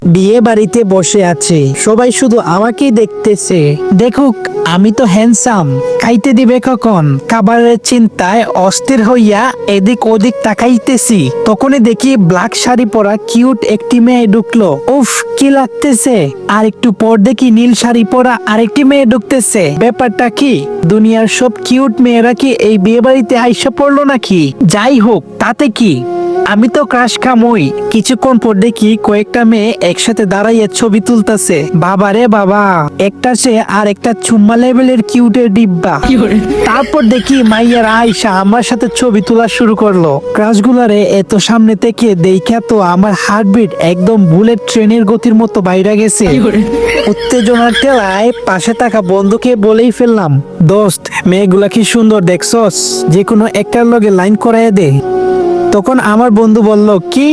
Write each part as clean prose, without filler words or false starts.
বিয়ে বাড়িতে বসে আছে, সবাই শুধু আমাকেই দেখতেছে। দেখুক আমি তো হ্যান্ডসাম, খাইতে দিবে কখন খাবারের চিন্তায় অস্থির হইয়া এদিক ওদিক তাকাইতেছি। তখনই দেখি ব্ল্যাক শাড়ি পরা কিউট একটি মেয়ে ঢুকলো। উফ কি লাগতেছে। আর একটু পর দেখি নীল শাড়ি পরা আরেকটি মেয়ে ঢুকতেছে। ব্যাপারটা কি, দুনিয়ার সব কিউট মেয়েরা কি এই বিয়ে বাড়িতে আইসা পড়লো নাকি? যাই হোক তাতে কি, আমি তো ক্রাশ খামই। কিছুক্ষণ পর দেখি কয়েকটা মেয়ে একসাথে দাঁড়াইয়ে ছবি তুলতেছে। বাবা রে বাবা, একটা সে আর একটা চুম্মা লেভেলের কিউটের ডিব্বা। তারপর দেখি মাইয়ারা আইসা আমার সাথে ছবি তোলা শুরু করলো। ক্রাশগুলারে এত সামনে থেকে দেখা তো আমার হার্টবিট একদম বুলেট ট্রেনের গতির মতো বাইরে গেছে। উত্তেজনার ঠেলায় পাশে থাকা বন্ধুকে বলেই ফেললাম, দোস্ত মেয়েগুলা কি সুন্দর দেখছস, যে কোনো একটার লগে লাইন করাইয়া দে। তখন আমার বন্ধু বলল, কি?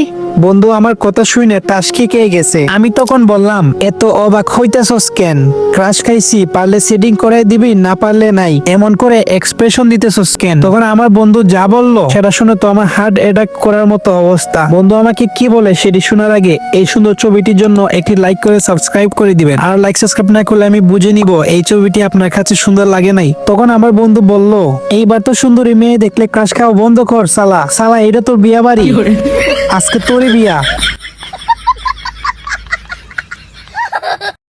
বন্ধু আমার কথা শুনে টাসকি খেয়ে গেছে। আমি তখন বললাম, এত অবাক হইতেছস কেন? ক্রাশ খাইছি, পারলে সেটিং করে দিবি, না পারলে নাই, এমন করে এক্সপ্রেশন দিতেছস কেন? তখন আমার বন্ধু যা বললো সেটা শুনে তো আমার হার্ট অ্যাটাক করার মতো অবস্থা। বন্ধু আমাকে কি বলে সেটি শোনার আগে এই সুন্দর ছবিটির জন্য একটি লাইক করে সাবস্ক্রাইব করে দিবেন। আর লাইক সাবস্ক্রাইব না করলে আমি বুঝে নিব এই ছবিটি আপনার কাছে সুন্দর লাগে নাই। তখন আমার বন্ধু বলল, এইবার তো সুন্দরী মেয়ে দেখলে ক্রাশ খাওয়া বন্ধ কর সালা। সালা এটা তোর বিয়া বাড়ি, আজকে তোরই বিয়া।